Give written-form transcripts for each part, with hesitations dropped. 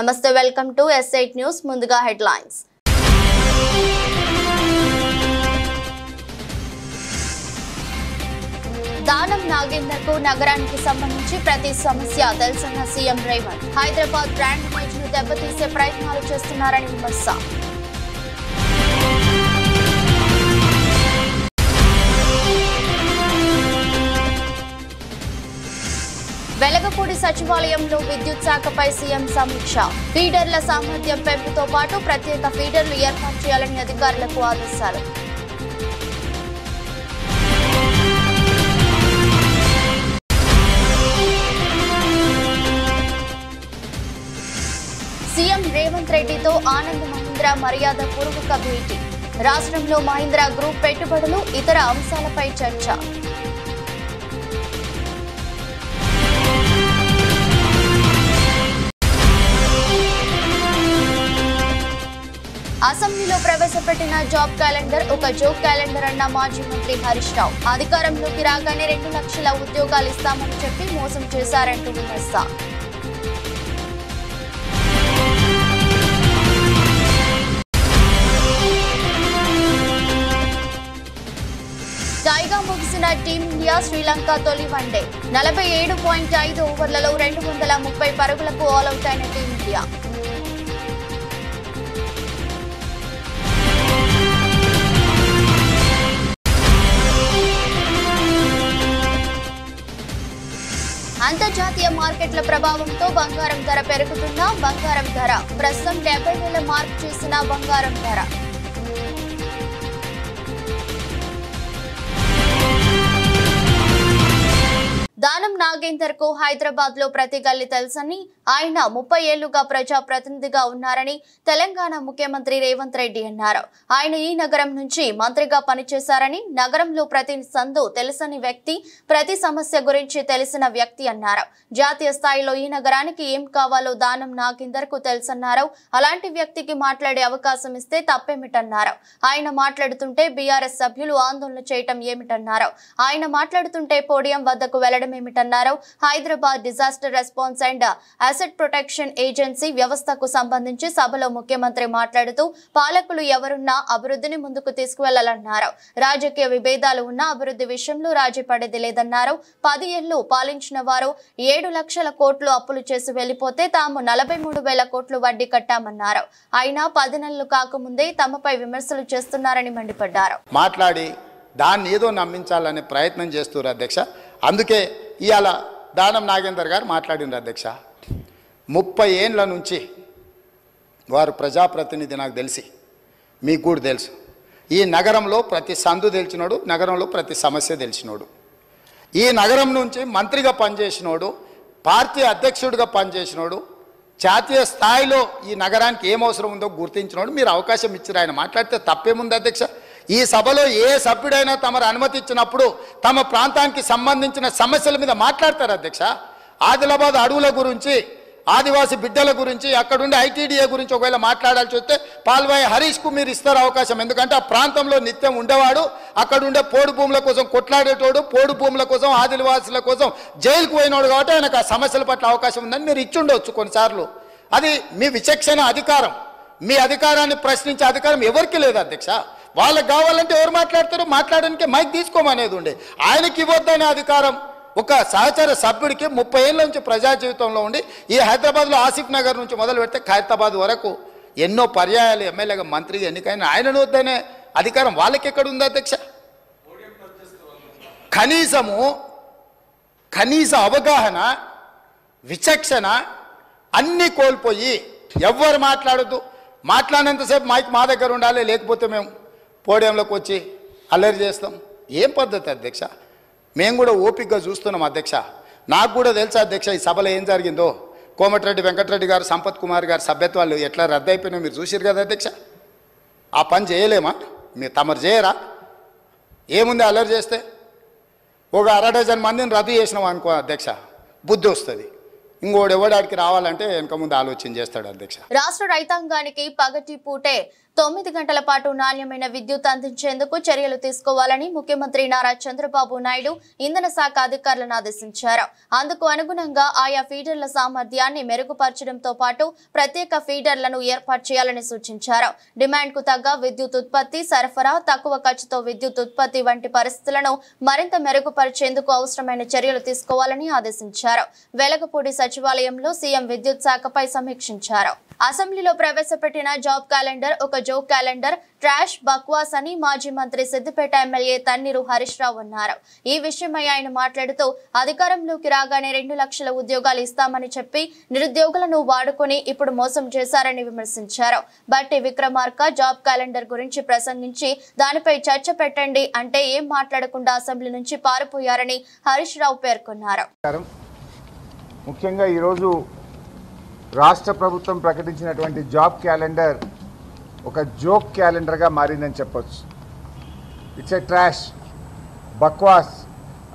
నమస్తే, welcome to S8 news. ముందుగా headlines. Danam నాగేందర్కు నగరానికి సంబంధించి ప్రతి సమస్య తెలుసన్న CM Revanth. Hyderabad brand image ను దెబ్బతీసే ప్రయత్నాలు చేస్తున్నారని విమర్శ. వెలగపూడి సచివాలయంలో విద్యుత్ శాఖపై సీఎం సమీక్ష. ఫీడర్ల సామర్థ్యం పెంపుతో పాటు ప్రత్యేక ఫీడర్లు ఏర్పాటు చేయాలని అధికారులకు ఆదేశాలు. సీఎం రేవంత్ రెడ్డితో ఆనంద్ మహీంద్రా మర్యాద పూర్వక భేటీ. రాష్ట్రంలో మహీంద్రా గ్రూప్ పెట్టుబడులు, ఇతర అంశాలపై చర్చ. అసెంబ్లీలో ప్రవేశపెట్టిన జాబ్ క్యాలెండర్ ఒక జోక్ క్యాలెండర్ అన్న మాజీ మంత్రి హరీష్ రావు. అధికారంలోకి రాగానే 2 లక్షల ఉద్యోగాలు ఇస్తామని చెప్పి మోసం చేశారంటూ విమర్శ. టైగా ముగిసిన టీమిండియా శ్రీలంక తొలి వన్డే. 47.5 ఓవర్లలో 230 పరుగులకు ఆల్అౌట్ అయిన టీమిండియా. అంతర్జాతీయ మార్కెట్ల ప్రభావంతో బంగారం ధర పెరుగుతున్నా బంగారం ధర ప్రస్తుతం 70,000 మార్క్ చేసిన బంగారం ధర. దానం నాగేందర్ కు హైదరాబాద్ లో ప్రతి గల్లీ తెలుసని, ఆయన 30 ఏళ్లుగా ప్రజా ప్రతినిధిగా ఉన్నారని తెలంగాణ ముఖ్యమంత్రి రేవంత్ రెడ్డి అన్నారు. ఆయన ఈ నగరం నుంచి మంత్రిగా పనిచేశారని, నగరంలో ప్రతి సందు తెలుసని వ్యక్తి, ప్రతి సమస్య గురించి తెలిసిన వ్యక్తి అన్నారు. జాతీయ స్థాయిలో ఈ నగరానికి ఏం కావాలో దానం నాగేందర్ కు తెలుసన్నారు. అలాంటి వ్యక్తికి మాట్లాడే అవకాశం ఇస్తే తప్పేమిటన్నారు. ఆయన మాట్లాడుతుంటే బీఆర్ఎస్ సభ్యులు ఆందోళన చేయటం ఏమిటన్నారు. ఆయన మాట్లాడుతుంటే పోడియం వద్దకు వెళ్లడం ఏమిటన్నారు. Hyderabad disaster response and asset protection agency వ్యవస్థకు సంబంధించి సభలో ముఖ్యమంత్రి మాట్లాడుతూ పాలకులు ఎవరున్నా అభివృద్ధిని ముందుకు తీసుకువెళ్లాలన్నారు. రాజకీయ విభేదాలు ఉన్న అభివృద్ధి విషయంలో రాజీ పడేది లేదన్నారు. 10 ఏళ్లు పాలించిన వారు 7 లక్షల కోట్లు అప్పులు చేసి వెళ్లిపోతే తాము 43,000 కోట్లు వడ్డీ కట్టామన్నారు. అయినా 10 నెలలు కాకముందే తమపై విమర్శలు చేస్తున్నారని మండిపడ్డారు. మాట్లాడి దాన్ని ఏదో నమ్మించాలనే ప్రయత్నం చేస్తున్నారు అధ్యక్ష. అందుకే ఇవాళ దానం నాగేందర్ గారు మాట్లాడినారు అధ్యక్ష. 30 ఏళ్ళ నుంచి వారు ప్రజాప్రతినిధి, నాకు తెలిసి మీకు కూడా తెలుసు. ఈ నగరంలో ప్రతి సందు తెలిసినోడు, నగరంలో ప్రతి సమస్య తెలిసినోడు, ఈ నగరం నుంచి మంత్రిగా పనిచేసినోడు, పార్టీ అధ్యక్షుడిగా పనిచేసినోడు, జాతీయ స్థాయిలో ఈ నగరానికి ఏం అవసరం ఉందో గుర్తించినోడు. మీరు అవకాశం ఇచ్చారు, ఆయన మాట్లాడితే తప్పేముంది అధ్యక్ష. ఈ సభలో ఏ సభ్యుడైనా తమరు అనుమతి ఇచ్చినప్పుడు తమ ప్రాంతానికి సంబంధించిన సమస్యల మీద మాట్లాడతారు అధ్యక్ష. ఆదిలాబాద్ అడవుల గురించి, ఆదివాసీ బిడ్డల గురించి, అక్కడుండే ఐటీడీఏ గురించి ఒకవేళ మాట్లాడాల్సి వస్తే పాల్వాయి హరీష్కు మీరు ఇస్తారు అవకాశం. ఎందుకంటే ఆ ప్రాంతంలో నిత్యం ఉండేవాడు, అక్కడుండే పోడు భూముల కోసం కొట్లాడేటోడు, పోడు భూముల కోసం, ఆదివాసుల కోసం జైలుకు పోయినోడు. కాబట్టి ఆయనకు ఆ సమస్యల పట్ల అవకాశం ఉందని మీరు ఇచ్చుండవచ్చు కొన్నిసార్లు. అది మీ విచక్షణ అధికారం. మీ అధికారాన్ని ప్రశ్నించే అధికారం ఎవరికి లేదు అధ్యక్ష. వాళ్ళకి కావాలంటే ఎవరు మాట్లాడతారో మాట్లాడడానికి మైక్ తీసుకోమనేది ఉండే. ఆయనకి ఇవ్వద్దనే అధికారం ఒక సహచర సభ్యుడికి 30 ఏళ్ళ నుంచి ప్రజా జీవితంలో ఉండి ఈ హైదరాబాద్లో ఆసిఫ్ నగర్ నుంచి మొదలు పెడితే ఖైరతాబాద్ వరకు ఎన్నో పర్యాయాలు ఎమ్మెల్యేగా మంత్రిగా ఎన్నికైన ఆయనను వద్దనే అధికారం వాళ్ళకి ఎక్కడ ఉంది అధ్యక్ష. కనీస అవగాహన, విచక్షణ అన్నీ కోల్పోయి ఎవ్వరు మాట్లాడద్దు, మాట్లాడినంతసేపు మైక్ మా దగ్గర ఉండాలి, లేకపోతే మేము పోడియంలోకి వచ్చి అల్లరి చేస్తాం. ఏం పద్ధతి అధ్యక్ష? మేము కూడా ఓపికగా చూస్తున్నాం అధ్యక్ష. నాకు కూడా తెలుసా అధ్యక్ష ఈ సభలో ఏం జరిగిందో. కోమటిరెడ్డి వెంకటరెడ్డి గారు, సంపత్ కుమార్ గారు సభ్యత్వాలు ఎట్లా రద్దు అయిపోయినా మీరు చూసిరు కదా అధ్యక్ష. ఆ పని చేయలేమా? మీరు తమరు చేయరా? ఏముంది అల్లరి చేస్తే? ఒక 1/2 డజన్ మందిని రద్దు చేసినాం అనుకో అధ్యక్ష, బుద్ధి వస్తుంది. ఇంకోడు ఎవడాడికి రావాలంటే వెనక ముందు ఆలోచన చేస్తాడు అధ్యక్ష. రాష్ట్ర రైతాంగానికి పగటి పూటే 9 గంటల పాటు నాణ్యమైన విద్యుత్ అందించేందుకు చర్యలు తీసుకోవాలని ముఖ్యమంత్రి నారా చంద్రబాబు నాయుడు ఇంధన శాఖ అధికారులను ఆదేశించారు. అందుకు అనుగుణంగా ఆయా ఫీడర్ల సామర్థ్యాన్ని మెరుగుపరచడంతో పాటు ప్రత్యేక ఫీడర్లను ఏర్పాటు చేయాలని సూచించారు. డిమాండ్ కు తగ్గ విద్యుత్ ఉత్పత్తి, సరఫరా, తక్కువ ఖర్చుతో విద్యుత్ ఉత్పత్తి వంటి పరిస్థితులను మరింత మెరుగుపరిచేందుకు అవసరమైన చర్యలు తీసుకోవాలని ఆదేశించారు. వెలగపూడి సచివాలయంలో సీఎం విద్యుత్ శాఖపై సమీక్షించారు. అసెంబ్లీలో ప్రవేశపెట్టిన జాబ్ క్యాలెండర్ ఒక జోక్ క్యాలెండర్, ట్రాష్, బక్వాస్ అని మాజీ మంత్రి సిద్దిపేట ఎమ్మెల్యే తన్నీరు హరీష్ రావు అన్నారు. ఈ విషయమై ఆయన మాట్లాడుతూ అధికారంలోకి రాగానే 2 లక్షల ఉద్యోగాలు ఇస్తామని చెప్పి నిరుద్యోగులను వాడుకొని ఇప్పుడు మోసం చేశారని విమర్శించారు. బట్టి విక్రమార్క జాబ్ క్యాలెండర్ గురించి ప్రసంగించి దానిపై చర్చ పెట్టండి అంటే ఏం మాట్లాడకుండా అసెంబ్లీ నుంచి పారిపోయారని హరీష్ రావు పేర్కొన్నారు. ముఖ్యంగా ఈరోజు రాష్ట్ర ప్రభుత్వం ప్రకటించినటువంటి జాబ్ క్యాలెండర్ ఒక జోక్ క్యాలెండర్గా మారిందని చెప్పొచ్చు. ఇట్స్ ఏ ట్రాష్, బక్వాస్.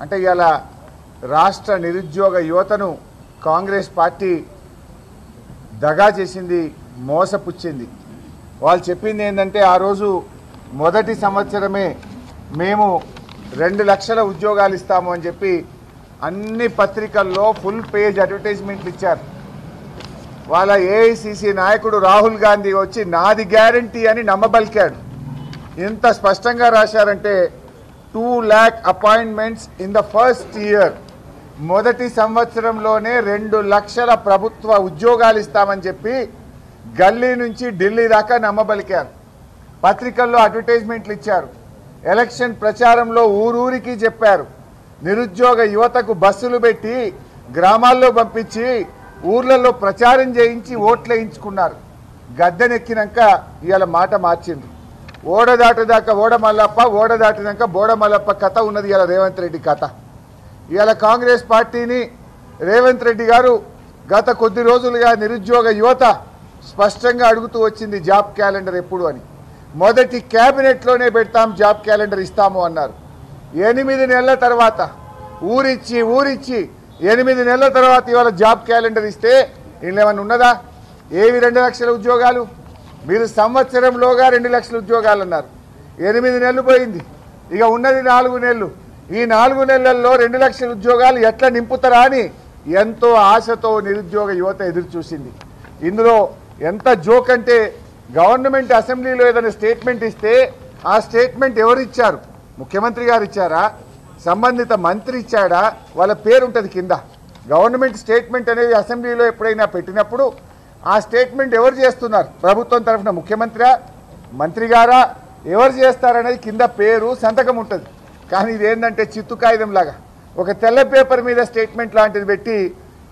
అంటే ఇలా రాష్ట్ర నిరుద్యోగ యువతను కాంగ్రెస్ పార్టీ దగా చేసింది, మోసపుచ్చింది. వాళ్ళు చెప్పింది ఏంటంటే ఆ రోజు మొదటి సంవత్సరమే మేము 2 లక్షల ఉద్యోగాలు ఇస్తాము అని చెప్పి అన్ని పత్రికల్లో ఫుల్ పేజ్ అడ్వర్టైజ్మెంట్లు ఇచ్చారు. వాళ్ళ ఏఐసిసి నాయకుడు రాహుల్ గాంధీ వచ్చి నాది గ్యారంటీ అని నమ్మబలికాడు. ఎంత స్పష్టంగా రాశారంటే 2 lakh appointments in the first year, మొదటి సంవత్సరంలోనే 2 లక్షల ప్రభుత్వ ఉద్యోగాలు ఇస్తామని చెప్పి గల్లీ నుంచి ఢిల్లీ దాకా నమ్మబలికారు. పత్రికల్లో అడ్వర్టైజ్మెంట్లు ఇచ్చారు. ఎలక్షన్ ప్రచారంలో ఊరూరికి చెప్పారు. నిరుద్యోగ యువతకు బస్సులు పెట్టి గ్రామాల్లో పంపించి ఊర్లలో ప్రచారం చేయించి ఓట్లు వేయించుకున్నారు. గద్దెనెక్కినాక ఇవాళ మాట మార్చింది. ఓడ దాటదాకా ఓడ మల్లప్ప, ఓడ దాటినాక బోడ మల్లప్ప కథ ఉన్నది ఇవాళ రేవంత్ రెడ్డి కథ. ఇవాళ కాంగ్రెస్ పార్టీని రేవంత్ రెడ్డి గారు గత కొద్ది రోజులుగా నిరుద్యోగ యువత స్పష్టంగా అడుగుతూ వచ్చింది జాబ్ క్యాలెండర్ ఎప్పుడు అని. మొదటి క్యాబినెట్లోనే పెడతాం, జాబ్ క్యాలెండర్ ఇస్తాము అన్నారు. 8 నెలల తర్వాత ఊరిచ్చి 8 నెలల తర్వాత ఇవాళ జాబ్ క్యాలెండర్ ఇస్తే వీళ్ళు ఏమన్నా ఉన్నదా? ఏవి 2 లక్షల ఉద్యోగాలు? మీరు సంవత్సరంలోగా 2 లక్షల ఉద్యోగాలు అన్నారు. 8 నెలలు పోయింది, ఇక ఉన్నది 4 నెలలు. ఈ 4 నెలల్లో 2 లక్షల ఉద్యోగాలు ఎట్లా నింపుతారా అని ఎంతో ఆశతో నిరుద్యోగ యువత ఎదురు చూసింది. ఇందులో ఎంత జోక్ అంటే గవర్నమెంట్ అసెంబ్లీలో ఏదైనా స్టేట్మెంట్ ఇస్తే ఆ స్టేట్మెంట్ ఎవరు ఇచ్చారు? ముఖ్యమంత్రి గారు ఇచ్చారా? సంబంధిత మంత్రి ఇచ్చాడా? వాళ్ళ పేరు ఉంటుంది కింద. గవర్నమెంట్ స్టేట్మెంట్ అనేది అసెంబ్లీలో ఎప్పుడైనా పెట్టినప్పుడు ఆ స్టేట్మెంట్ ఎవరు చేస్తున్నారు? ప్రభుత్వం తరఫున ముఖ్యమంత్రి, మంత్రి గారా, ఎవరు చేస్తారనేది కింద పేరు, సంతకం ఉంటుంది. కానీ ఇదేంటంటే చిత్తు కాగితం లాగా ఒక తెల్ల పేపర్ మీద స్టేట్మెంట్ లాంటిది పెట్టి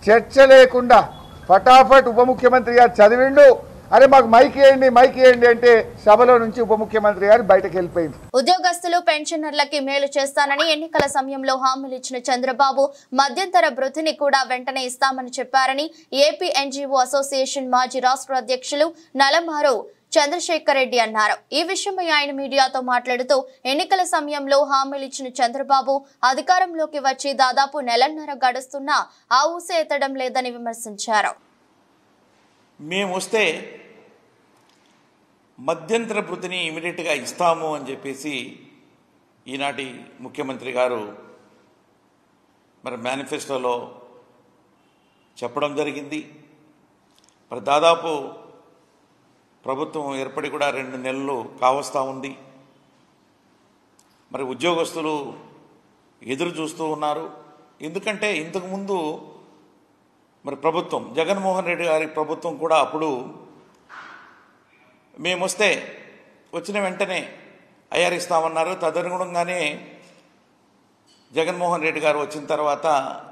చర్చ లేకుండా ఫటాఫట్ ఉప ముఖ్యమంత్రి గారు చదివిండు. అరే మాకు మైక్ ఇవ్వండి అంటే సభలో నుంచి ఉప ముఖ్యమంత్రి గారు బయటకు వెళ్ళిపోయింది. ఉద్యోగస్తులు, పెన్షనర్లకి మేలు చేస్తానని ఎన్నికల సమయంలో హామీలు ఇచ్చిన చంద్రబాబు మధ్యంతర భృతిని కూడా వెంటనే ఇస్తామని చెప్పారని ఏపీ ఎన్జీఓ అసోసియేషన్ మాజీ రాష్ట్ర అధ్యక్షులు నలమారు చంద్రశేఖర్ రెడ్డి అన్నారు. ఈ విషయమై ఆయన మీడియాతో మాట్లాడుతూ ఎన్నికల సమయంలో హామీలు ఇచ్చిన చంద్రబాబు అధికారంలోకి వచ్చి దాదాపు నెలన్నర గడుస్తున్నా ఆ ఊసే ఎత్తడం లేదని విమర్శించారు. మేము వస్తే మధ్యంతర భృతిని ఇమీడియట్గా ఇస్తాము అని చెప్పేసి ఈనాటి ముఖ్యమంత్రి గారు మరి మేనిఫెస్టోలో చెప్పడం జరిగింది. మరి దాదాపు ప్రభుత్వం ఏర్పడి కూడా 2 నెలలు కావస్తూ ఉంది. మరి ఉద్యోగస్తులు ఎదురు చూస్తూ ఉన్నారు. ఎందుకంటే ఇంతకుముందు మరి ప్రభుత్వం, జగన్మోహన్ రెడ్డి గారి ప్రభుత్వం కూడా అప్పుడు మేము వస్తే వచ్చిన వెంటనే ఐఆర్ ఇస్తామన్నారు. తదనుగుణంగానే జగన్మోహన్ రెడ్డి గారు వచ్చిన తర్వాత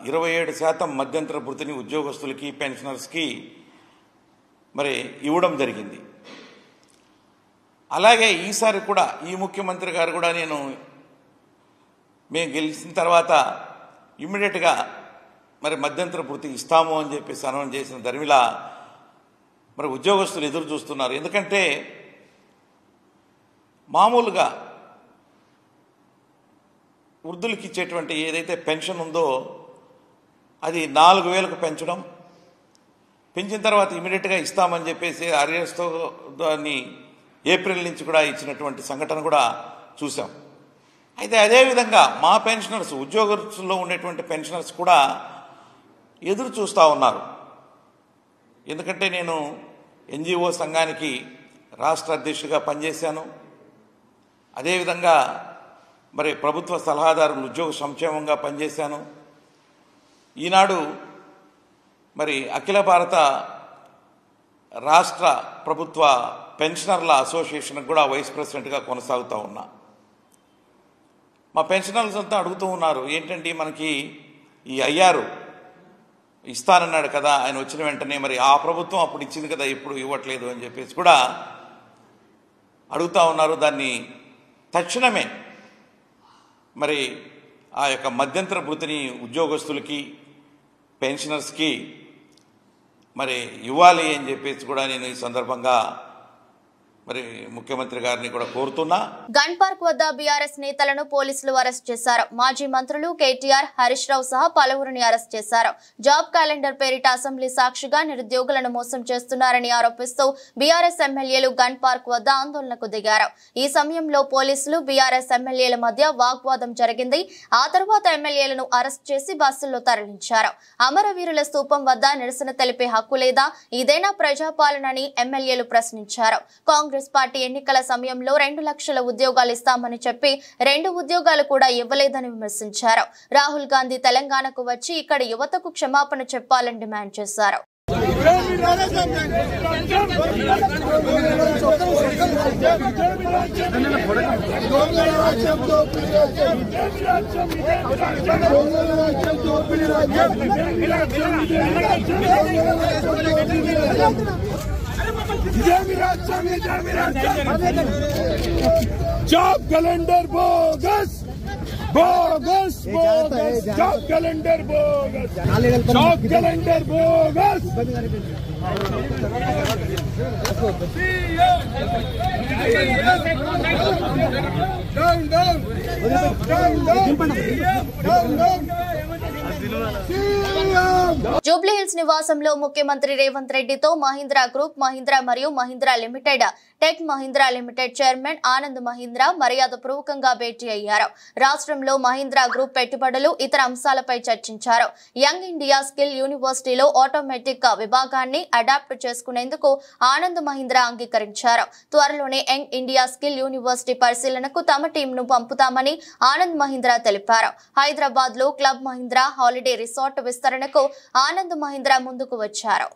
27% మధ్యంతర భృతిని ఉద్యోగస్తులకి, పెన్షనర్స్కి మరి ఇవ్వడం జరిగింది. అలాగే ఈసారి కూడా ఈ ముఖ్యమంత్రి గారు కూడా మేము గెలిచిన తర్వాత ఇమ్మీడియట్గా మరి మధ్యంతర భృతి ఇస్తాము అని చెప్పేసి అనౌన్స్ చేసిన ధర్మిలా మరి ఉద్యోగస్తులు ఎదురు చూస్తున్నారు. ఎందుకంటే మామూలుగా వృద్ధులకి ఇచ్చేటువంటి ఏదైతే పెన్షన్ ఉందో అది 4,000కు పెంచడం, పెంచిన తర్వాత ఇమీడియట్గా ఇస్తామని చెప్పేసి అరియర్స్తో దాన్ని ఏప్రిల్ నుంచి కూడా ఇచ్చినటువంటి సంఘటన కూడా చూసాం. అయితే అదేవిధంగా మా పెన్షనర్స్, ఉద్యోగస్తుల్లో ఉండేటువంటి పెన్షనర్స్ కూడా ఎదురు చూస్తూ ఉన్నారు. ఎందుకంటే నేను ఎన్జిఓ సంఘానికి రాష్ట్ర అధ్యక్షుడిగా పనిచేశాను. అదేవిధంగా మరి ప్రభుత్వ సలహాదారులు ఉద్యోగ సంక్షేమంగా పనిచేశాను. ఈనాడు మరి అఖిల భారత రాష్ట్ర ప్రభుత్వ పెన్షనర్ల అసోసియేషన్ కూడా వైస్ ప్రెసిడెంట్గా కొనసాగుతూ ఉన్నా. మా పెన్షనర్స్ అంతా అడుగుతూ ఉన్నారు, ఏంటంటే మనకి ఈ అయ్యారు ఇస్తానన్నాడు కదా, ఆయన వచ్చిన వెంటనే మరి ఆ ప్రభుత్వం అప్పుడు ఇచ్చింది కదా, ఇప్పుడు ఇవ్వట్లేదు అని చెప్పేసి కూడా అడుగుతూ ఉన్నారు. దాన్ని తక్షణమే మరి ఆ యొక్క మధ్యంతర భృతిని ఉద్యోగస్తులకి, పెన్షనర్స్కి మరి ఇవ్వాలి అని చెప్పేసి కూడా నేను ఈ సందర్భంగా మరి ముఖ్యమంత్రి గారిని కూడా కోరుతున్నా. గన్ పార్క్ వద్ద బీఆర్ఎస్ నేతలను పోలీసులు అరెస్ట్ చేశారు. మాజీ మంత్రులు కేటీఆర్, హరీష్ రావు సహా పలువురిని అరెస్ట్ చేశారు. జాబ్ క్యాలెండర్ పేరిట అసెంబ్లీ సాక్షిగా నిరుద్యోగులను మోసం చేస్తున్నారని ఆరోపిస్తూ బీఆర్ఎస్ ఎమ్మెల్యేలు గన్ పార్క్ వద్ద ఆందోళనకు దిగారు. ఈ సమయంలో పోలీసులు బీఆర్ఎస్ ఎమ్మెల్యేల మధ్య వాగ్వాదం జరిగింది. ఆ తర్వాత ఎమ్మెల్యేలను అరెస్ట్ చేసి బస్సుల్లో తరలించారు. అమరవీరుల స్తూపం వద్ద నిరసన తెలిపే హక్కు లేదా, ఇదేనా ప్రజాపాలనని ఎమ్మెల్యేలు ప్రశ్నించారు. కాంగ్రెస్ పార్టీ ఎన్నికల సమయంలో 2 లక్షల ఉద్యోగాలు ఇస్తామని చెప్పి 2 ఉద్యోగాలు కూడా ఇవ్వలేదని విమర్శించారు. రాహుల్ గాంధీ తెలంగాణకు వచ్చి ఇక్కడ యువతకు క్షమాపణ చెప్పాలని డిమాండ్ చేశారు. Job calendar bogus bogus bogus job calendar bogus job calendar bogus down down Jubilee hills నివాసంలో ముఖ్యమంత్రి రేవంత్ రెడ్డితో మహీంద్రా గ్రూప్, మహీంద్రా మరియు Mahindra limited, tech Mahindra limited chairman Anand Mahindra మర్యాదపూర్వకంగా భేటీ అయ్యారు. రాష్ట్రంలో మహీంద్రా గ్రూప్ పెట్టుబడులు, ఇతర అంశాలపై చర్చించారు. యంగ్ ఇండియా స్కిల్ యూనివర్సిటీలో ఆటోమేటిక్ విభాగాన్ని అడాప్ట్ చేసుకునేందుకు ఆనంద్ మహీంద్రా అంగీకరించారు. త్వరలోనే యంగ్ ఇండియా స్కిల్ యూనివర్సిటీ పరిశీలనకు తమ టీంను పంపుతామని ఆనంద్ మహీంద్రా తెలిపారు. హైదరాబాద్ లో క్లబ్ మహీంద్రా హాలిడే రిసార్ట్ విస్తరణకు ఆనంద్ మహీంద్రా ముందుకు వచ్చారు.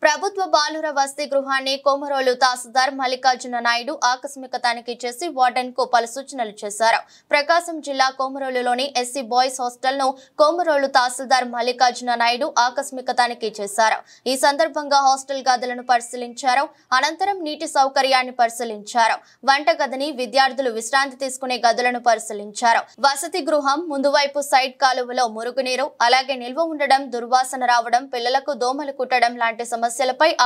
ప్రభుత్వ బాలుర వసతి గృహాన్ని కొమరోలు తహసీల్దార్ మల్లికార్జున నాయుడు ఆకస్మిక తనిఖీ చేసి వార్డెన్ కు పలు సూచనలు చేశారు. ప్రకాశం జిల్లా కొమరోలులోని ఎస్సీ బాయ్స్ హాస్టల్ ను కొమరోలు తహసీల్దార్ మల్లికార్జున నాయుడు ఆకస్మిక తనిఖీ చేశారు. ఈ సందర్భంగా హాస్టల్ గదులను పరిశీలించారు. అనంతరం నీటి సౌకర్యాన్ని పరిశీలించారు. వంటగదిని, విద్యార్థులు విశ్రాంతి తీసుకునే గదులను పరిశీలించారు. వసతి గృహం ముందు వైపు సైడ్ కాలువలో మురుగునీరు, అలాగే నిల్వ ఉండడం, దుర్వాసన రావడం, పిల్లలకు దోమలు కుట్టడం లాంటి సమస్యలపై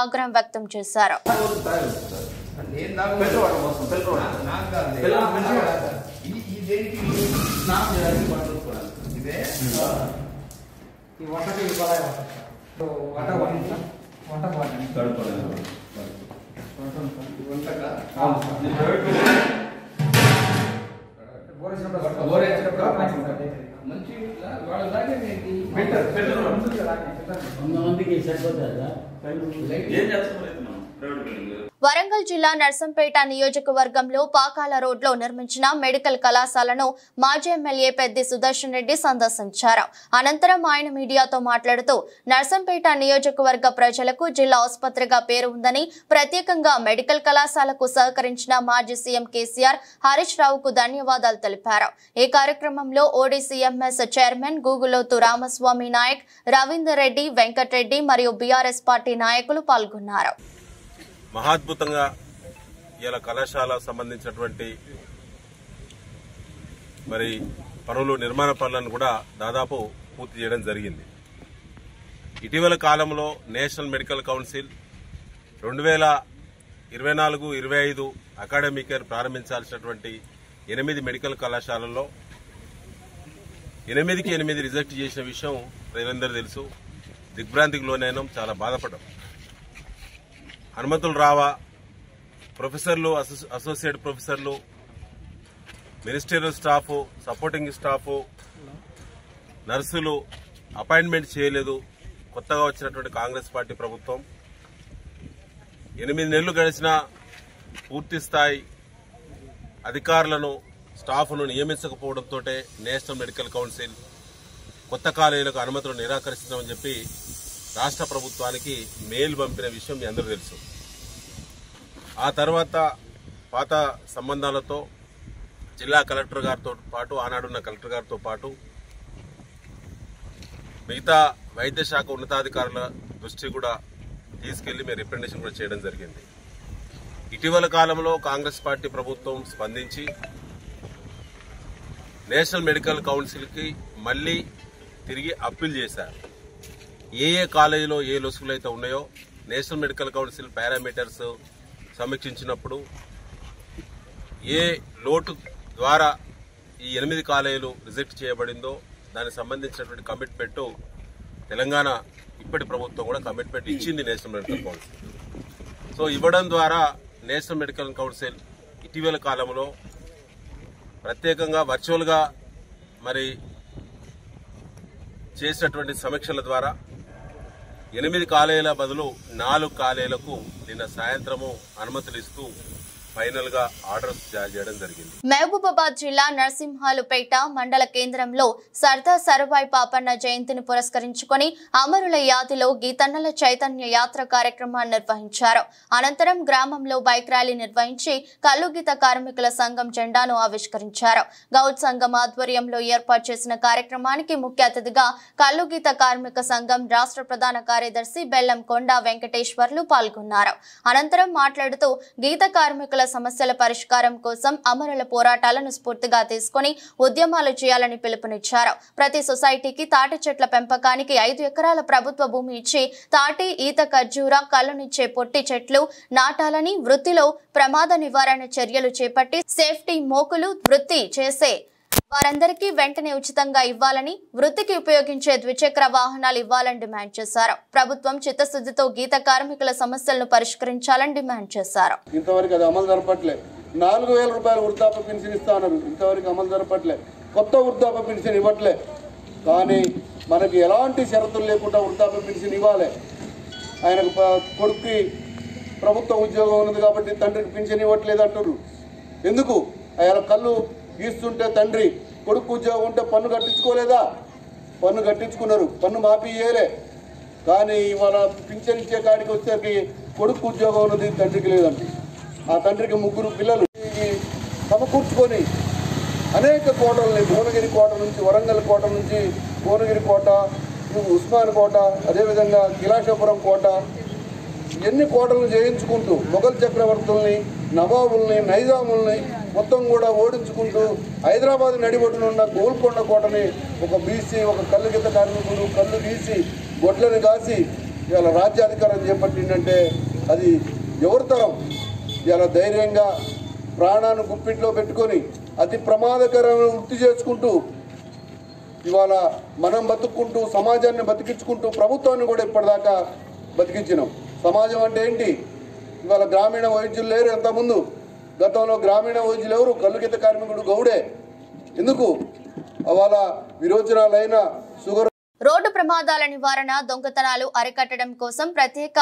ఆగ్రహం వ్యక్తం చేశారు. వరంగల్ జిల్లా నర్సంపేట నియోజకవర్గంలో పాకాల రోడ్లో నిర్మించిన మెడికల్ కళాశాలను మాజీ ఎమ్మెల్యే పెద్ది సుదర్శన్ రెడ్డి సందర్శించారు. అనంతరం ఆయన మీడియాతో మాట్లాడుతూ నర్సంపేట నియోజకవర్గ ప్రజలకు జిల్లా ఆసుపత్రిగా పేరు ఉందని, ప్రత్యేకంగా మెడికల్ కళాశాలకు సహకరించిన మాజీ సీఎం కేసీఆర్, హరీష్ రావుకు ధన్యవాదాలు తెలిపారు. ఈ కార్యక్రమంలో ఓడీసీఎంఎస్ చైర్మన్ గూగులోతు రామస్వామి నాయక్, రవీందర్ రెడ్డి, వెంకటరెడ్డి మరియు బీఆర్ఎస్ పార్టీ నాయకులు పాల్గొన్నారు. మహాద్భుతంగా ఇలా కళాశాల సంబంధించినటువంటి మరి పనులు, నిర్మాణ పనులను కూడా దాదాపు పూర్తి చేయడం జరిగింది. ఇటీవల కాలంలో national medical council 2024-25 academic year ప్రారంభించాల్సినటువంటి 8 మెడికల్ కళాశాలల్లో 8కి 8 రిజెక్ట్ చేసిన విషయం ప్రజలందరూ తెలుసు. దిగ్భ్రాంతికి లోనైనాం, చాలా బాధపడ్డాం. హనుమంతులు రావా, ప్రొఫెసర్లు, అసోసియేట్ ప్రొఫెసర్లు, మినిస్టరియల్ స్టాఫ్, సపోర్టింగ్ స్టాఫ్, నర్సులు అపాయింట్మెంట్ చేయలేదు. కొత్తగా వచ్చినటువంటి కాంగ్రెస్ పార్టీ ప్రభుత్వం 8 నెలలు గడిచినా పూర్తి స్థాయి అధికారులను, స్టాఫ్ను నియమించకపోవడంతో నేషనల్ మెడికల్ కౌన్సిల్ కొత్త కాలేజీలకు అనుమతులు నిరాకరిస్తున్నామని చెప్పి రాష్ట్ర ప్రభుత్వానికి మెయిల్ పంపిన విషయం మీ అందరూ తెలుసు. ఆ తర్వాత పాత సంబంధాలతో జిల్లా కలెక్టర్ గారితో పాటు, ఆనాడున్న కలెక్టర్ గారితో పాటు మిగతా వైద్య శాఖ ఉన్నతాధికారుల దృష్టి కూడా తీసుకెళ్లి మేము రిప్రజెంటేషన్ కూడా చేయడం జరిగింది. ఇటీవల కాలంలో కాంగ్రెస్ పార్టీ ప్రభుత్వం స్పందించి నేషనల్ మెడికల్ కౌన్సిల్కి మళ్లీ తిరిగి అప్పీల్ చేశారు. ఏ కాలేజీలో ఏ లొసుగులు అయితే ఉన్నాయో నేషనల్ మెడికల్ కౌన్సిల్ పారామీటర్స్ సమీక్షించినప్పుడు ఏ లోటు ద్వారా ఈ 8 కాలేజీలు రిజెక్ట్ చేయబడిందో దానికి సంబంధించినటువంటి కమిట్మెంట్ తెలంగాణ ఇప్పటి ప్రభుత్వం కూడా కమిట్మెంట్ ఇచ్చింది నేషనల్ మెడికల్ కౌన్సిల్. సో ఇవ్వడం ద్వారా నేషనల్ మెడికల్ కౌన్సిల్ ఇటీవల కాలంలో ప్రత్యేకంగా వర్చువల్గా మరి చేసినటువంటి సమీక్షల ద్వారా 8 కాలేజీల బదులు 4 కాలేజీలకు నిన్న సాయంత్రము అనుమతులు ఇస్తూ ఫైనల్ గా ఆర్డర్స్ జారీ చేయడం జరిగింది. మహబూబాబాద్ జిల్లా నరసింహాలుపేట మండల కేంద్రంలో సర్దార్ సర్వాయి పాపన్న జయంతిని పురస్కరించుకొని అమరుల యాదిలో గీతన్నల చైతన్య యాత్ర కార్యక్రమాన్ని నిర్వహించారు. అనంతరం గ్రామంలో బైక్ ర్యాలీ నిర్వహించి కల్లుగీత కార్మికుల సంఘం జెండాను ఆవిష్కరించారు. గౌడ్ సంఘం ఆధ్వర్యంలో ఏర్పాటు చేసిన కార్యక్రమానికి ముఖ్య అతిథిగా కల్లుగీత కార్మిక సంఘం రాష్ట్ర ప్రధాన కార్యదర్శి బెల్లం కొండ వెంకటేశ్వర్లు పాల్గొన్నారు. అనంతరం మాట్లాడుతూ గీత కార్మికుల సమస్యల పరిష్కారం కోసం అమరుల పోరాటాలను స్ఫూర్తిగా తీసుకుని ఉద్యమాలు చేయాలని పిలుపునిచ్చారు. ప్రతి సొసైటీకి తాటి చెట్ల పెంపకానికి 5 ఎకరాల ప్రభుత్వ భూమి ఇచ్చి తాటి, ఈత, ఖర్జూర, కళ్ళునిచ్చే పొట్టి చెట్లు నాటాలని, వృత్తిలో ప్రమాద నివారణ చర్యలు చేపట్టి సేఫ్టీ మోకులు వృత్తి చేసే వారందరికీ వెంటనే ఉచితంగా ఇవ్వాలని, వృత్తికి ఉపయోగించే ద్విచక్ర వాహనాలు ఇవ్వాలని డిమాండ్ చేశారు. ప్రభుత్వం చిత్తశుద్ధితో గీత కార్మికుల సమస్యలను పరిష్కరించాలని డిమాండ్ చేశారు. ఇంతవరకు అది అమలు జరపట్లే. 4000 రూపాయలు వృద్ధాప్య పెన్షన్ ఇస్తా అన్నారు, ఇంతవరకు అమలు జరపట్లే. కొత్త వృద్ధాప్య పెన్షన్ ఇవ్వట్లే. కానీ మనకి ఎలాంటి షరతులు లేకుండా వృద్ధాప్య పెన్షన్ ఇవ్వాలి. ఆయనకు కొడుక్కి ప్రభుత్వ ఉద్యోగం ఉన్నది కాబట్టి తండ్రికి పెన్షన్ ఇవ్వట్లేదు అంటారు. ఎందుకు? ఆయన కళ్ళు గీస్తుంటే తండ్రి, కొడుకు ఉద్యోగం ఉంటే పన్ను కట్టించుకోలేదా? పన్ను కట్టించుకున్నారు, పన్ను మాఫీ చేయలే. కానీ ఇవాళ పింఛన్ ఇచ్చే కాడికి వచ్చేసరికి కొడుకు ఉద్యోగం ఉన్నది, తండ్రికి లేదండి. ఆ తండ్రికి 3 పిల్లలు సమకూర్చుకొని అనేక కోటల్ని, భువనగిరి కోట నుంచి, వరంగల్ కోట నుంచి భువనగిరి కోట, ఉస్మాన్ కోట, అదేవిధంగా కిలాషపురం కోట, ఎన్ని కోటలను జయించుకుంటూ మొఘల్ చక్రవర్తుల్ని, నవాబుల్ని, నైజాముల్ని మొత్తం కూడా ఓడించుకుంటూ హైదరాబాద్ నడిబొడ్డునున్న గోల్కొండ కోటని ఒక బీసీ, ఒక కల్లుగీత కార్మికుడు కళ్ళు గీసి గొడ్లను కాసి ఇవాళ రాజ్యాధికారం చేపట్టిందంటే అది ఎవరి తరం? ఇవాళ ధైర్యంగా ప్రాణాన్ని గుప్పిట్లో పెట్టుకొని అతి ప్రమాదకరమైన వృత్తి చేసుకుంటూ ఇవాళ మనం బతుక్కుంటూ సమాజాన్ని బతికించుకుంటూ ప్రభుత్వాన్ని కూడా ఇప్పటిదాకా బతికించినాం. సమాజం అంటే ఏంటి? ఇవాళ గ్రామీణ వైద్యులు లేరు. ఎంతముందు గతంలో గ్రామీణ వైద్యులు ఎవరు? కల్లుగీత కార్మికుడు గౌడే. ఎందుకు? అవాళ విరోచనాలైన షుగర్. రోడ్డు ప్రమాదాల నివారణ, దొంగతనాలు అరికట్టడం కోసం ప్రత్యేక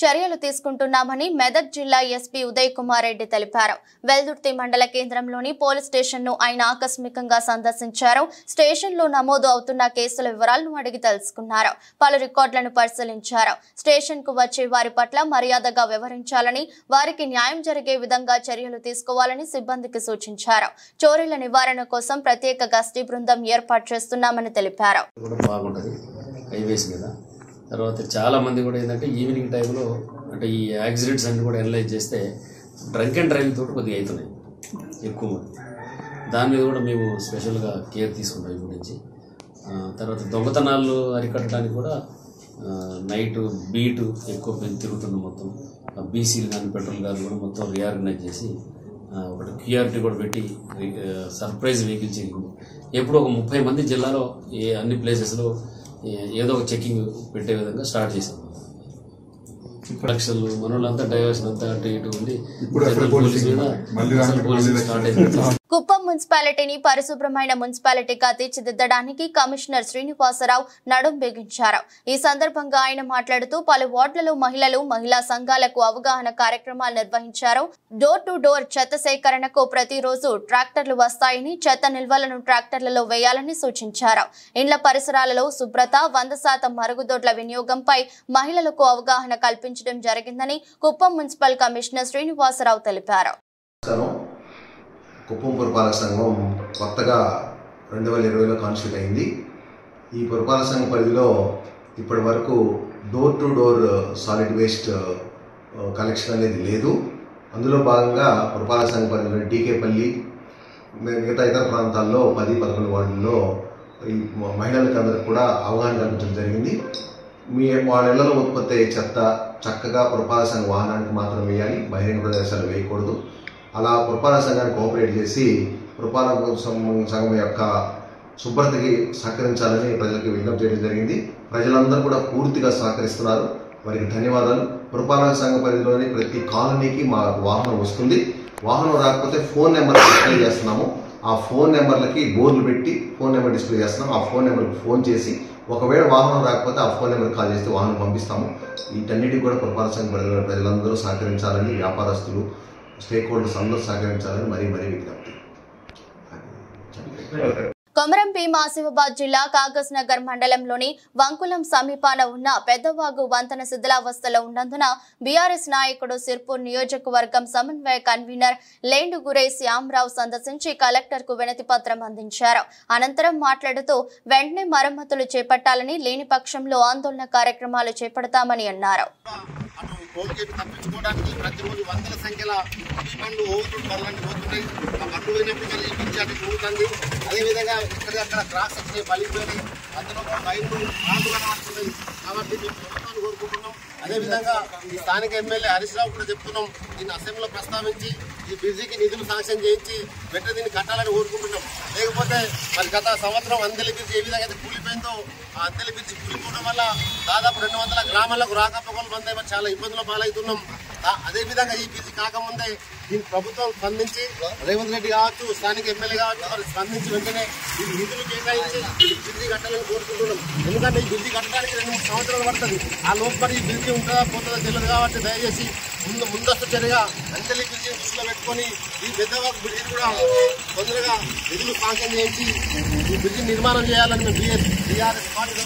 చర్యలు తీసుకుంటున్నామని మెదక్ జిల్లా ఎస్పీ ఉదయ్ కుమార్ రెడ్డి తెలిపారు. వెల్దుర్తి మండల కేంద్రంలోని పోలీస్ స్టేషన్ ను ఆయన ఆకస్మికంగా సందర్శించారు. స్టేషన్ లో నమోదు అవుతున్న కేసుల వివరాలను అడిగి తెలుసుకున్నారు. పలు రికార్డులను పరిశీలించారు. స్టేషన్ కు వచ్చే వారి పట్ల మర్యాదగా వ్యవహరించాలని, వారికి న్యాయం జరిగే విధంగా చర్యలు తీసుకోవాలని సిబ్బందికి సూచించారు. చోరీల నివారణ కోసం ప్రత్యేక గస్తీ బృందం ఏర్పాటు చేస్తున్నామని తెలిపారు. తర్వాత చాలామంది కూడా ఏంటంటే ఈవినింగ్ టైంలో అంటే ఈ యాక్సిడెంట్స్ అన్ని కూడా అనలైజ్ చేస్తే డ్రంక్ అండ్ డ్రైవింగ్ తోటి కొద్దిగా అవుతున్నాయి ఎక్కువ మంది. దాని మీద కూడా మేము స్పెషల్గా కేర్ తీసుకుంటాం ఇప్పటి నుంచి. తర్వాత దొంగతనాలు అరికట్టడానికి కూడా నైట్ బీటు ఎక్కువ తిరుగుతున్నాం. మొత్తం బీసీలు కానీ పెట్రోల్ కానీ కూడా మొత్తం రీఆర్గనైజ్ చేసి ఒకటి క్యూఆర్టీ కూడా పెట్టి సర్ప్రైజ్ వెహికల్ చెకింగ్ ఎప్పుడు ఒక 30 మంది జిల్లాలో అన్ని ప్లేసెస్లో ఏదో ఒక చెకింగ్ పెట్టే విధంగా స్టార్ట్ చేశాం. లక్షలు మనోళ్ళంతా డైవర్షన్ అంతా అటు ఇటు ఉంది. కుప్పం మున్సిపాలిటీని పరిశుభ్రమైన మున్సిపాలిటీగా తీర్చిదిద్దడానికి కమిషనర్ శ్రీనివాసరావు నడుం బిగించారు. ఈ సందర్భంగా ఆయన మాట్లాడుతూ పలు వార్డులలో మహిళా సంఘాలకు అవగాహన కార్యక్రమాలు నిర్వహించారు. డోర్ టు డోర్ చెత్త సేకరణకు ప్రతిరోజు ట్రాక్టర్లు వస్తాయని, చెత్త నిల్వలను ట్రాక్టర్లలో వేయాలని సూచించారు. ఇండ్ల పరిసరాలలో శుభ్రత, 100% మరుగుదొడ్ల వినియోగంపై మహిళలకు అవగాహన కల్పించడం జరిగిందని కుప్పం మున్సిపల్ కమిషనర్ శ్రీనివాసరావు తెలిపారు. కుప్పం పురపాలక సంఘం కొత్తగా 2020లో కాన్స్టిట్యూట్ అయింది. ఈ పురపాలక సంఘం పరిధిలో ఇప్పటి వరకు door to door solid waste collection అనేది లేదు. అందులో భాగంగా పురపాలక సంఘం పరిధిలో టీకేపల్లి, మిగతా ఇతర ప్రాంతాల్లో 10-11 వార్డుల్లో ఈ మహిళలకు అందరికి కూడా అవగాహన కల్పించడం జరిగింది. వాళ్ళ ఇళ్లలో ఉత్పత్తి అయ్యే చెత్త చక్కగా పురపాలక సంఘ వాహనానికి మాత్రం వేయాలి, బహిరంగ ప్రదేశాలు వేయకూడదు. అలా పురపాలక సంఘాన్ని కోఆపరేట్ చేసి పురపాలక సంఘం యొక్క శుభ్రతకి సహకరించాలని ప్రజలకు విజ్ఞప్తి చేయడం జరిగింది. ప్రజలందరూ కూడా పూర్తిగా సహకరిస్తున్నారు, వారికి ధన్యవాదాలు. పురపాలక సంఘ పరిధిలోని ప్రతి కాలనీకి మా వాహనం వస్తుంది. వాహనం రాకపోతే ఫోన్ నెంబర్ డిస్ప్లే చేస్తున్నాము. ఆ ఫోన్ నెంబర్లకి బోర్డులు పెట్టి ఫోన్ నెంబర్ డిస్ప్లే చేస్తున్నాం. ఆ ఫోన్ నెంబర్కి ఫోన్ చేసి ఒకవేళ వాహనం రాకపోతే ఆ ఫోన్ నెంబర్కి కాల్ చేస్తే వాహనం పంపిస్తాము. వీటన్నిటికీ కూడా పురపాలక సంఘ పరిధిలో ప్రజలందరూ సహకరించాలని, వ్యాపారస్తులు, స్టేక్ హోల్డర్స్ అందరూ సహకరించాలని మరీ విజ్ఞప్తి. కొమరం భీం ఆసిఫాబాద్ జిల్లా కాగజ్ నగర్ మండలంలోని వంకులం సమీపాన ఉన్న పెద్దవాగు వంతెన శిథిలావస్థలో ఉన్నందున బీఆర్ఎస్ నాయకుడు సిర్పూర్ నియోజకవర్గం సమన్వయ కన్వీనర్ లేండుగురే శ్యామరావు సందర్శించి కలెక్టర్ కు వినతి పత్రం అందించారు. అనంతరం మాట్లాడుతూ వెంటనే మరమ్మతులు చేపట్టాలని, లేని పక్షంలో ఆందోళన కార్యక్రమాలు చేపడతామని అన్నారు. టోల్గేట్ తప్పించుకోవడానికి ప్రతిరోజు వందల సంఖ్యలో బండ్లు ఓవర్లోడ్ బర్లన్నీ పోతున్నాయి. ఆ బండ్లు పోయినప్పుడు ఈ పిచ్చి అటు పోతుంది. అదేవిధంగా ఎక్కడెక్కడ క్రాక్స్ వచ్చినాయి, పలిగిపోయినాయి. అందులో రైళ్లు ఆటలు కనబడుతున్నాయి. కాబట్టి మేము ప్రభుత్వాన్ని కోరుకుంటున్నాం. అదేవిధంగా ఈ స్థానిక ఎమ్మెల్యే హరీష్ రావు కూడా చెప్తున్నాం, దీన్ని అసెంబ్లీలో ప్రస్తావించి ఈ బ్రిడ్జికి నిధులు శాంక్షన్ చేయించి వెంటనే దీన్ని కట్టాలని కోరుకుంటున్నాం. లేకపోతే మరి గత సంవత్సరం అందెలి బ్రిడ్జి ఏ విధంగా అయితే కూలిపోయిందో ఆ అందెలి బ్రిడ్జి కూలిపోవడం వల్ల దాదాపు 200 గ్రామాలకు రాకపోకలు మంది చాలా ఇబ్బందులు పాలవుతున్నాం. అదేవిధంగా ఈ బ్రిడ్జి కాకముందే దీనికి ప్రభుత్వం స్పందించి, రేవంత్ రెడ్డి కావచ్చు, స్థానిక ఎమ్మెల్యే కావచ్చు, మరి స్పందించి వెంటనే ఈ నిధులు కేటాయించి ఈ బ్రిడ్జి కట్టాలని కోరుకుంటున్నాం. ఎందుకంటే ఈ బ్రిడ్జి కట్టడానికి 2-3 సంవత్సరాలు పడుతుంది. ఆ లోపల ఈ బ్రిడ్జి ఉంటుందా పోతుందా తెలియదు. కాబట్టి దయచేసి ముందస్తు చర్యగా అంతలి బ్రిడ్జిని దృష్టిలో పెట్టుకొని ఈ పెద్దవాగు బ్రిడ్జిని కూడా తొందరగా నిధులు శాంక్షన్ చేయించి ఈ బ్రిడ్జి నిర్మాణం చేయాలని మేము బీఆర్ఎస్ పార్టీ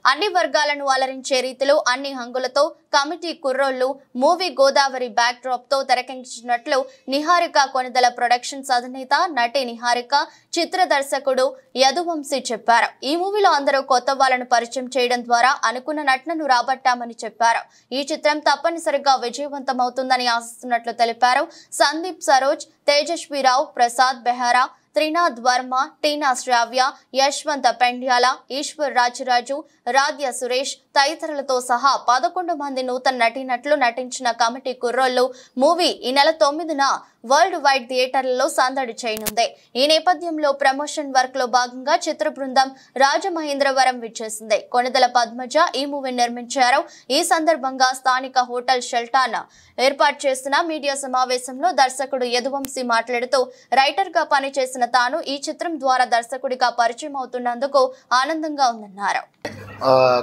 అన్ని వర్గాలను అలరించే రీతిలో అన్ని హంగులతో committee Kurrollu movie Godavari backdrop తో తెరకెక్కించినట్లు నిహారిక కొనిదల ప్రొడక్షన్స్ అధినేత నటి నిహారిక, చిత్ర దర్శకుడు యదువంశీ చెప్పారు. ఈ మూవీలో అందరూ కొత్త వాళ్ళను పరిచయం చేయడం ద్వారా అనుకున్న నటనను రాబట్టామని చెప్పారు. ఈ చిత్రం తప్పనిసరిగా విజయవంతమవుతుందని ఆశిస్తున్నట్లు తెలిపారు. సందీప్ సరోజ్, తేజస్వీరావు, ప్రసాద్ బెహారా, త్రినాథ్ వర్మ, టీనా శ్రావ్య, యశ్వంత పెండ్యాల, ఈశ్వర్ రాజరాజు, రాధ్య సురేష్ తదితరులతో సహా 11 మంది నూతన నటీనటులు నటించిన కమిటీ కుర్రోళ్లు మూవీ ఈ నెల 9న వరల్డ్ వైడ్ థియేటర్లలో సందడి చేయనుంది. ఈ నేపథ్యంలో ప్రమోషన్ వర్క్ లో భాగంగా చిత్ర బృందం రాజమహేంద్రవరం విచ్చేసింది. కొనిదల పద్మజ ఈ మూవీ నిర్మించారు. ఈ సందర్భంగా స్థానిక హోటల్ షెల్టాన్ ఏర్పాటు చేసిన మీడియా సమావేశంలో దర్శకుడు యదువంశీ మాట్లాడుతూ, రైటర్ గా పనిచేసిన తాను ఈ చిత్రం ద్వారా దర్శకుడిగా పరిచయం అవుతున్నందుకు ఆనందంగా ఉందన్నారు.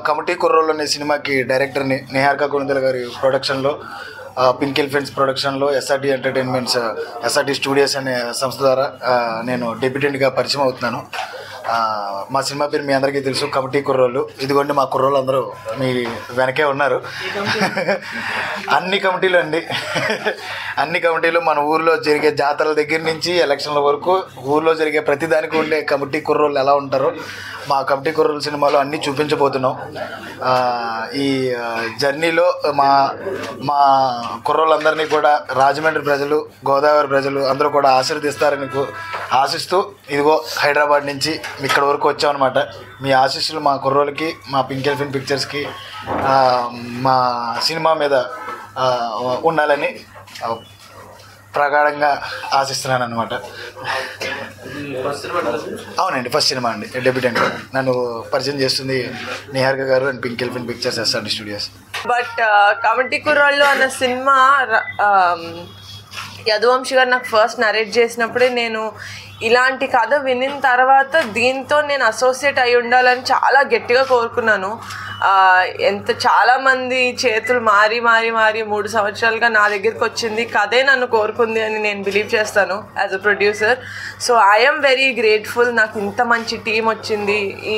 కమిటీ కుర్రోళ్ళు అనే సినిమాకి డైరెక్టర్ నిహారిక కొనిదల గారి ప్రొడక్షన్లో, పింక్ ఎలిఫెంట్స్ ప్రొడక్షన్లో ఎస్ఆర్టీ ఎంటర్టైన్మెంట్స్, ఎస్ఆర్టీ స్టూడియోస్ అనే సంస్థ ద్వారా నేను డెబ్యూటెంట్గా పరిచయం అవుతున్నాను. మా సినిమా పేరు మీ అందరికీ తెలుసు, కమిటీ కుర్రోళ్ళు. ఇదిగోండి మా కుర్రోళ్ళు అందరూ మీ వెనకే ఉన్నారు. అన్ని కమిటీలు అండి, అన్ని కమిటీలు మన ఊర్లో జరిగే జాతరల దగ్గర నుంచి ఎలక్షన్ల వరకు ఊర్లో జరిగే ప్రతిదానికి ఉండే కమిటీ కుర్రోళ్ళు ఎలా ఉంటారో మా కమిటీ కుర్రోళ్ళు సినిమాలో అన్నీ చూపించబోతున్నాం. ఈ జర్నీలో మా కుర్రోళ్ళందరినీ కూడా రాజమండ్రి ప్రజలు, గోదావరి ప్రజలు అందరూ కూడా ఆశీర్వదిస్తారని ఆశిస్తూ ఇదిగో హైదరాబాద్ నుంచి ఇక్కడ వరకు వచ్చామన్నమాట. మీ ఆశీస్సులు మా కుర్రోళ్ళకి, మా పింక్ ఎలిఫెంట్ పిక్చర్స్కి, మా సినిమా మీద ఉండాలని ప్రగాఢంగా ఆశిస్తున్నాను అనమాట. అవునండి, ఫస్ట్ సినిమా అండి, డెబ్యూటెంట్. నన్ను పరిచయం చేస్తుంది నిహారిక గారు and pink elephant pictures SRT studios. But committee కుర్రాళ్ళు అన్న సినిమా యదువంశి గారు నాకు ఫస్ట్ నరేట్ చేసినప్పుడే నేను ఇలాంటి కథ వినిన తర్వాత దీంతో నేను అసోసియేట్ అయి ఉండాలని చాలా గట్టిగా కోరుకున్నాను. చాలామంది చేతులు మారి 3 సంవత్సరాలుగా నా దగ్గరికి వచ్చింది కథే నన్ను కోరుకుంది అని నేను బిలీవ్ చేస్తాను as a producer. So I'm very grateful. నాకు ఇంత మంచి టీం వచ్చింది. ఈ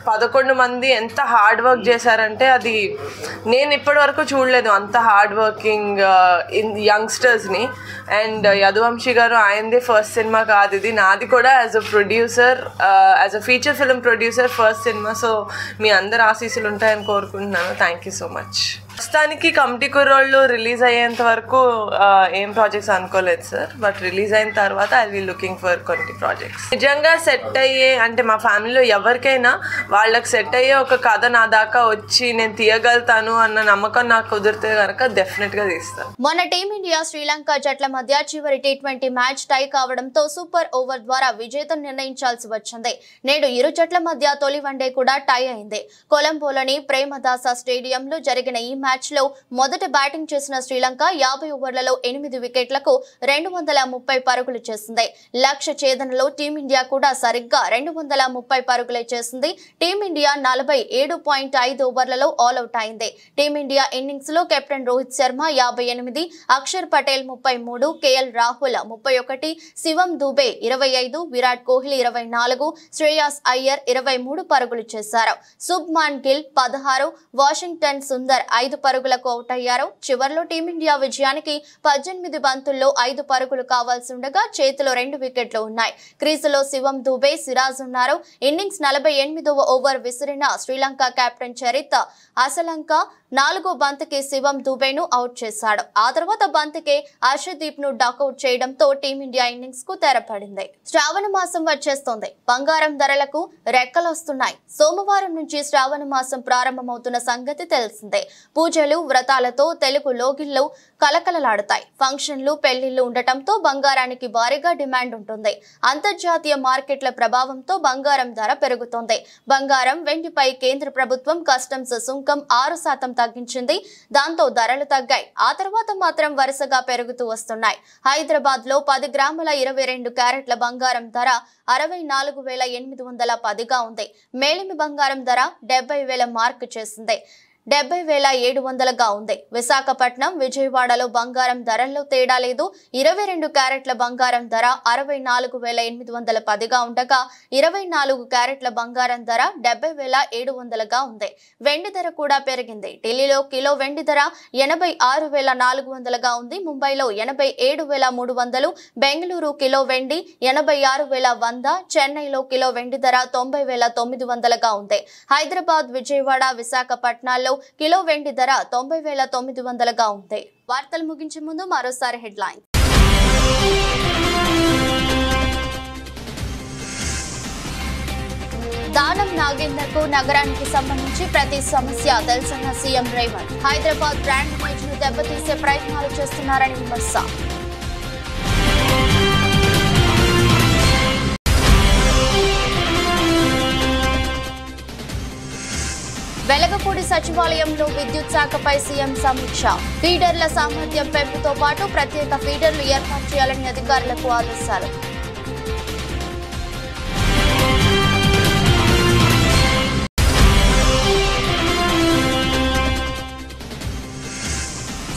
11 మంది ఎంత హార్డ్ వర్క్ చేశారంటే అది నేను ఇప్పటి వరకు చూడలేదు, అంత హార్డ్ వర్కింగ్ యంగ్స్టర్స్ని. అండ్ యదువంశి గారు ఆయనదే ఫస్ట్ సినిమా కాదు ఇది, నాది కూడా as a producer, as a feature film producer first సినిమా. సో మీ అందరు ఆశీస్సులు ఉంటాయని కోరుకుంటున్నాను. Thank you so much. ప్రస్తుతానికి కమిటీ కుర్రోళ్ళు రిలీజ్ అయ్యేంత వరకు ఏం ప్రాజెక్ట్స్ అనుకోలేదు సార్. బట్ రిలీజ్ అయిన తర్వాత ఐ విల్ లుకింగ్ ఫర్ కొన్ని ప్రాజెక్ట్స్. నిజంగా సెట్ అయ్యే అంటే మా ఫ్యామిలీలో ఎవరికైనా వాళ్ళకి సెట్ అయ్యే ఒక కథ నా దాకా వచ్చి నేను తీయగలుగుతాను అన్న నమ్మకం నాకు కుదిరితే కనుక డెఫినెట్గా తీస్తాను. మొన్న టీమిండియా శ్రీలంక జట్ల మధ్య చివరి T20 మ్యాచ్ టై కావడంతో సూపర్ ఓవర్ ద్వారా విజేతను నిర్ణయించాల్సి వచ్చింది. నేడు ఇరు జట్ల మధ్య తొలి వన్డే కూడా టై అయింది. కొలంబోలోని ప్రేమదాస స్టేడియంలో జరిగిన ఈ మ్యాచ్ లో మొదట బ్యాటింగ్ చేసిన శ్రీలంక 50 ఓవర్లలో 8 వికెట్లకు 230 పరుగులు చేసింది. లక్ష్య ఛేదనలో టీమిండియా కూడా సరిగ్గా 230 పరుగులే చేసింది. టీమిండియా 47.5 ఓవర్లలో ఆల్అౌట్ అయింది. టీమిండియా ఇన్నింగ్స్ లో కెప్టెన్ రోహిత్ శర్మ 58, అక్షర్ పటేల్ 33, KL రాహుల్ 31, శివం దుబే 25, విరాట్ కోహ్లీ 24, శ్రేయాస్ అయ్యర్ 23 పరుగులు చేశారు. శుభ్మాన్ గిల్ 16, వాషింగ్టన్ సుందర్ 5 పరుగులకు అవుట్ అయ్యారు. చివర్లో టీమిండియా విజయానికి 18 బంతుల్లో 5 పరుగులు కావాల్సి ఉండగా చేతిలో 2 వికెట్లు ఉన్నాయి. క్రీజులో శివం దుబే, సిరాజ్ ఉన్నారు. ఇన్నింగ్స్ 48వ ఓవర్ విసిరిన శ్రీలంక కెప్టెన్ చరిత్ అసలంక 4వ బంతికి శివం దుబేను అవుట్ చేశాడు. ఆ తర్వాత బంతికే హర్షదీప్ ను డకౌట్ చేయడంతో టీమిండియా ఇన్నింగ్స్ కు తెరపడింది. శ్రావణ మాసం వచ్చేస్తోంది. బంగారం ధరలకు రెక్కలొస్తున్నాయి. సోమవారం నుంచి శ్రావణ మాసం ప్రారంభమవుతున్న సంగతి తెలిసిందే. పూజలు, వ్రతాలతో తెలుగు లోగిళ్లు కలకలలాడతాయి. ఫంక్షన్లు, పెళ్లిళ్లు ఉండటంతో బంగారానికి భారీగా డిమాండ్ ఉంటుంది. అంతర్జాతీయ మార్కెట్ల ప్రభావంతో బంగారం ధర పెరుగుతోంది. బంగారం, వెండిపై కేంద్ర ప్రభుత్వం కస్టమ్స్ సుంకం 6% తగ్గించింది. దాంతో ధరలు తగ్గాయి. ఆ తర్వాత మాత్రం వరుసగా పెరుగుతూ వస్తున్నాయి. హైదరాబాద్ లో 10 గ్రాముల 22 క్యారెట్ల బంగారం ధర 64,810గా ఉంది. మేలిమి బంగారం ధర 70,000 మార్క్ చేసింది. 70,700గా ఉంది. విశాఖపట్నం, విజయవాడలో బంగారం ధరల్లో తేడా లేదు. 22 క్యారెట్ల బంగారం ధర 64,810గా ఉండగా 24 క్యారెట్ల బంగారం ధర 70,700గా ఉంది. వెండి ధర కూడా పెరిగింది. ఢిల్లీలో కిలో వెండి ధర 86,400గా ఉంది. ముంబైలో 87,300, బెంగళూరు కిలో వెండి 86,100, చెన్నైలో కిలో వెండి ధర 90,900గా ఉంది. హైదరాబాద్, విజయవాడ, విశాఖపట్నాల్లో కిలో వెండి ధర 90,900గా ఉంది. వార్తలు ముగించే ముందు మరోసారి హెడ్లైన్. దానం నాగేందర్ కు నగరానికి సంబంధించి ప్రతి సమస్య తెలుసన్న CM Revanth. Hyderabad brand image ను దెబ్బతీసే ప్రయత్నాలు చేస్తున్నారని విమర్శ. వెలగపూడి సచివాలయంలో విద్యుత్ శాఖపై సీఎం సమీక్ష. ఫీడర్ల సామర్థ్యం పెంపుతో పాటు ప్రత్యేక ఫీడర్లు ఏర్పాటు చేయాలని అధికారులకు ఆదేశాలు.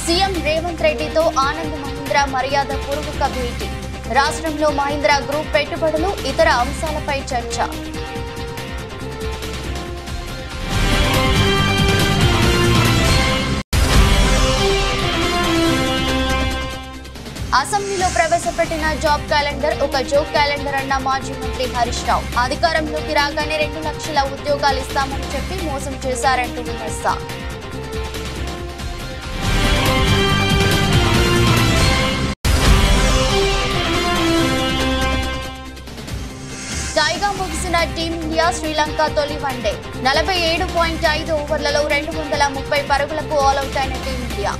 సీఎం రేవంత్ రెడ్డితో ఆనంద్ మహీంద్రా మర్యాద పూర్వక భేటీ. రాష్ట్రంలో మహీంద్రా గ్రూప్ పెట్టుబడులు, ఇతర అంశాలపై చర్చ. అసెంబ్లీలో ప్రవేశపెట్టిన జాబ్ క్యాలెండర్ ఒక జోక్ క్యాలెండర్ అన్న మాజీ మంత్రి హరీష్ రావు. అధికారంలోకి రాగానే 2 లక్షల ఉద్యోగాలు ఇస్తామని చెప్పి మోసం చేశారంటూ విమర్శ. టైగా ముగిసిన టీమిండియా శ్రీలంక తొలి వన్డే 47.5 ఓవర్లలో 230 పరుగులకు ఆల్అౌట్ అయిన టీమిండియా.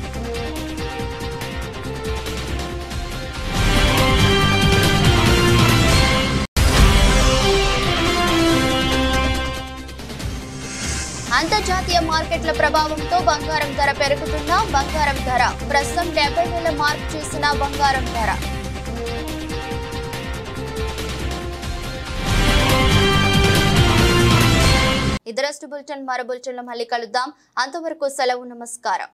అంతర్జాతీయ మార్కెట్ల ప్రభావంతో బంగారం ధర పెరుగుతున్న బంగారం ధర ప్రస్తుతం 70,000 మార్క్ చేసిన బంగారం ధర. ఇదరస్ట్ బులెటిన్ మరో బులెటిన్లో మళ్ళీ కలుద్దాం. అంతవరకు సెలవు. నమస్కారం.